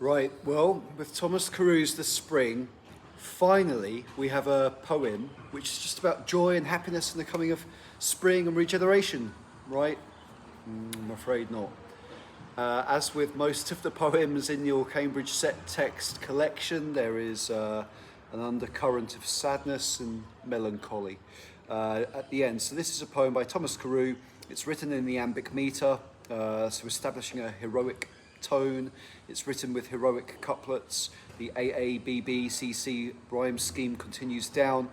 Right, well, with Thomas Carew's The Spring, finally we have a poem which is just about joy and happiness and the coming of spring and regeneration, right? I'm afraid not. As with most of the poems in your Cambridge set text collection, there is an undercurrent of sadness and melancholy at the end. So this is a poem by Thomas Carew. It's written in the iambic meter, so establishing a heroic tone. It's written with heroic couplets. The AABBCC rhyme scheme continues down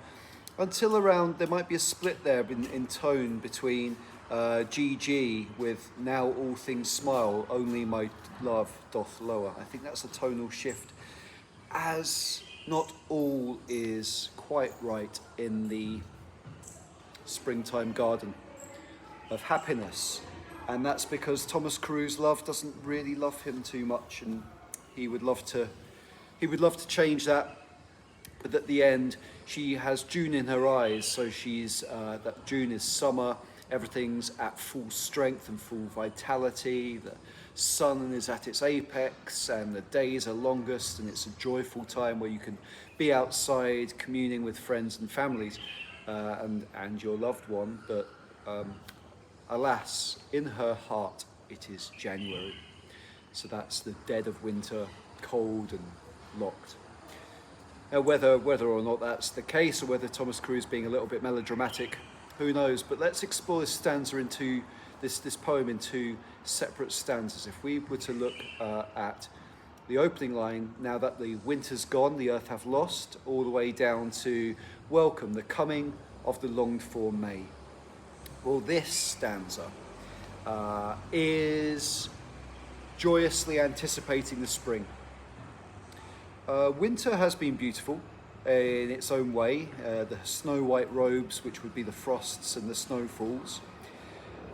until around, there might be a split there in tone between GG with now all things smile, only my love doth lower. I think that's a tonal shift, as not all is quite right in the springtime garden of happiness. And that's because Thomas Carew's love doesn't really love him too much, and he would love to change that. But at the end, she has June in her eyes, so she's that June is summer. Everything's at full strength and full vitality. The sun is at its apex, and the days are longest, and it's a joyful time where you can be outside, communing with friends and families, and your loved one. But alas, in her heart, it is January. So that's the dead of winter, cold and locked. Now, whether or not that's the case, or whether Thomas Carew is being a little bit melodramatic, who knows? But let's explore this stanza into this poem in two separate stanzas. If we were to look at the opening line, now that the winter's gone, the earth hath lost, all the way down to welcome the coming of the longed for May. Well, this stanza is joyously anticipating the spring. Winter has been beautiful in its own way. The snow white robes, which would be the frosts and the snowfalls,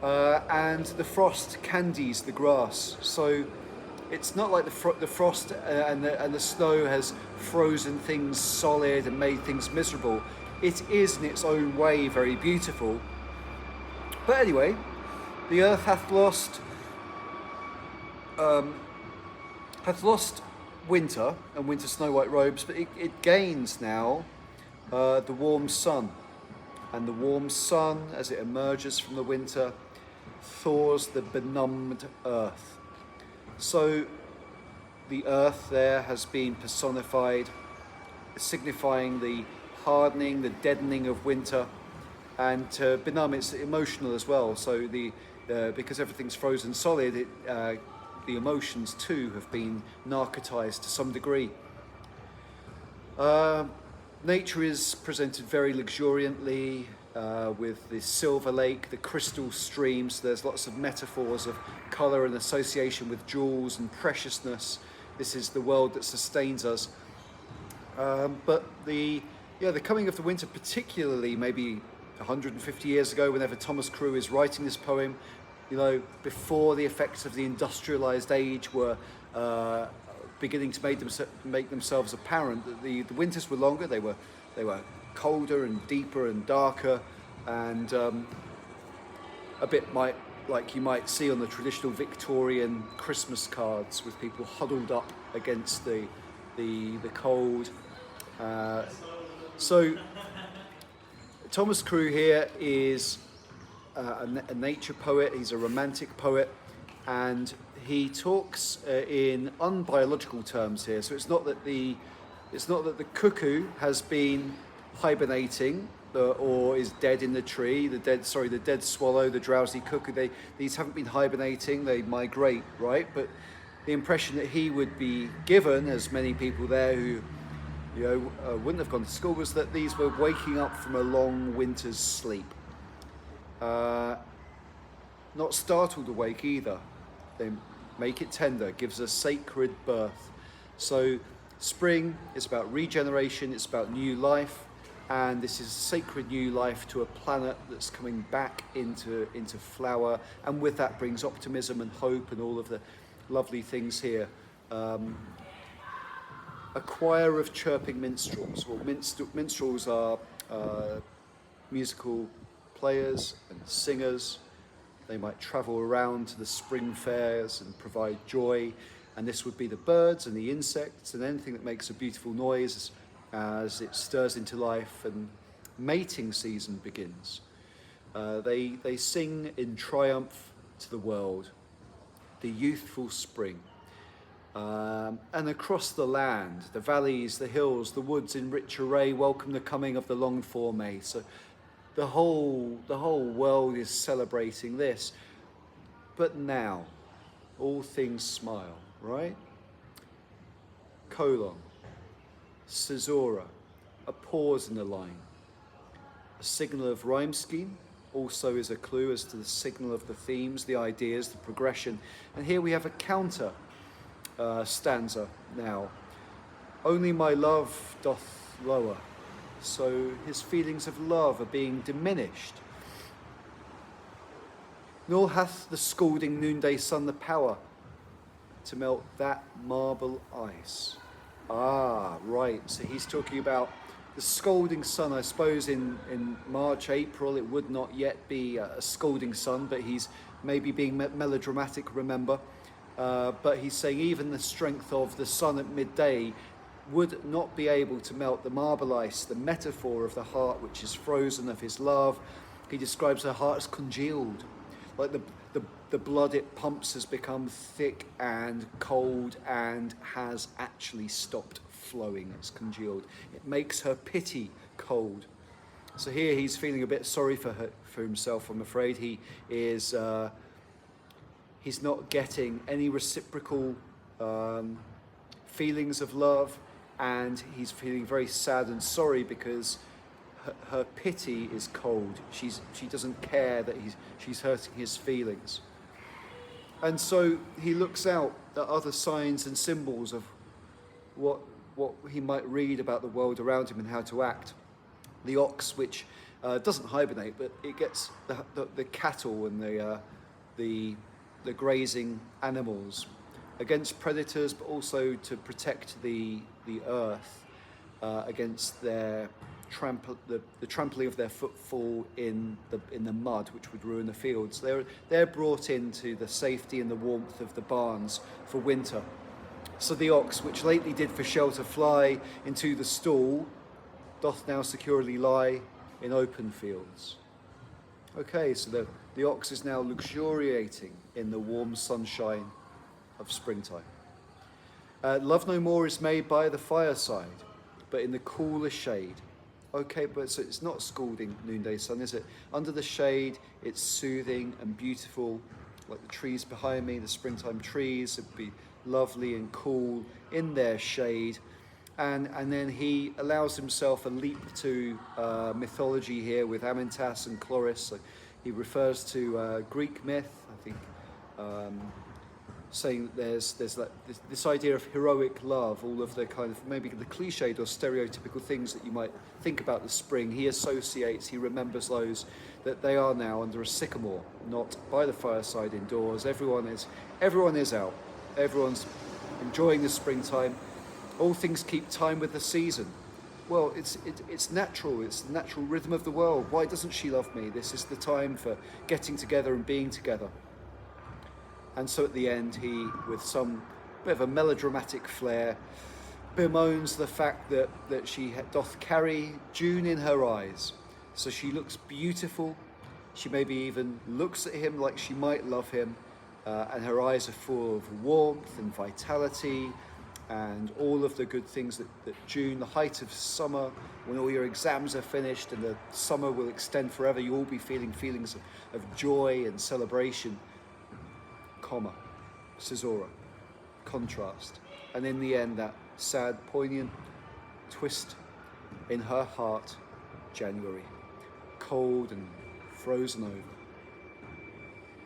and the frost candies the grass. So it's not like the frost and the snow has frozen things solid and made things miserable. It is in its own way very beautiful. But anyway, the earth hath lost winter and winter snow white robes, but it gains now the warm sun. And the warm sun, as it emerges from the winter, thaws the benumbed earth. So the earth there has been personified, signifying the hardening, the deadening of winter. And to benumb, it's emotional as well. So because everything's frozen solid, the emotions too have been narcotized to some degree. Nature is presented very luxuriantly with the silver lake, the crystal streams. There's lots of metaphors of color and association with jewels and preciousness. This is the world that sustains us. But the coming of the winter, particularly maybe 150 years ago, whenever Thomas Carew is writing this poem, before the effects of the industrialized age were beginning to make themselves apparent, that the winters were longer, they were colder and deeper and darker, and a bit like you might see on the traditional Victorian Christmas cards, with people huddled up against the cold. So Thomas Carew here is a nature poet. He's a romantic poet, and he talks in unbiological terms here. So it's not that the cuckoo has been hibernating or is dead in the tree. The dead swallow, the drowsy cuckoo. These haven't been hibernating. They migrate, right? But the impression that he would be given, as many people there who wouldn't have gone to school, was that these were waking up from a long winter's sleep. Not startled awake either. They make it tender, gives a sacred birth. So spring is about regeneration, it's about new life, and this is sacred new life to a planet that's coming back into flower, and with that brings optimism and hope and all of the lovely things here. A choir of chirping minstrels. Well, minstrels are musical players and singers. They might travel around to the spring fairs and provide joy. And this would be the birds and the insects and anything that makes a beautiful noise as it stirs into life and mating season begins. They sing in triumph to the world, the youthful spring. And across the land, the valleys, the hills, the woods in rich array welcome the coming of the longed for May. So the whole world is celebrating this. But now, all things smile, right? Colon, caesura, a pause in the line. A signal of rhyme scheme also is a clue as to the signal of the themes, the ideas, the progression. And here we have a counter stanza now. Only my love doth lower, so his feelings of love are being diminished. Nor hath the scalding noonday sun the power to melt that marble ice. Ah, right, so he's talking about the scalding sun. I suppose in March, April, it would not yet be a scalding sun, but he's maybe being melodramatic, remember. But he's saying even the strength of the sun at midday would not be able to melt the marble ice, the metaphor of the heart which is frozen of his love. He describes her heart as congealed, like the blood it pumps has become thick and cold and has actually stopped flowing. It's congealed. It makes her pity cold. So here he's feeling a bit sorry for himself, I'm afraid. He is... he's not getting any reciprocal feelings of love, and he's feeling very sad and sorry because her pity is cold. She doesn't care that she's hurting his feelings. And so he looks out at other signs and symbols of what he might read about the world around him and how to act. The ox, which doesn't hibernate, but it gets the cattle and the grazing animals against predators, but also to protect the earth against their the trampling of their footfall in the mud, which would ruin the fields. They're brought into the safety and the warmth of the barns for winter. So the ox, which lately did for shelter fly into the stall, doth now securely lie in open fields. Okay, so the ox is now luxuriating in the warm sunshine of springtime. Love no more is made by the fireside, but in the cooler shade. Okay, but so it's not scalding noonday sun, is it? Under the shade, it's soothing and beautiful, like the trees behind me, the springtime trees. It'd be lovely and cool in their shade. And then he allows himself a leap to mythology here with Amyntas and Chloris. So he refers to Greek myth, I think, saying that there's like this idea of heroic love, all of the kind of maybe the cliched or stereotypical things that you might think about the spring. He associates, he remembers those, that they are now under a sycamore, not by the fireside indoors. Everyone is out. Everyone's enjoying the springtime. All things keep time with the season. Well, it's natural. It's the natural rhythm of the world. Why doesn't she love me? This is the time for getting together and being together. And so at the end, he, with some bit of a melodramatic flair, bemoans the fact that she doth carry June in her eyes. So she looks beautiful. She maybe even looks at him like she might love him. And her eyes are full of warmth and vitality and all of the good things that June, the height of summer, when all your exams are finished and the summer will extend forever, you'll all be feeling feelings of joy and celebration. Comma, caesura, contrast. And in the end, that sad, poignant twist in her heart, January, cold and frozen over.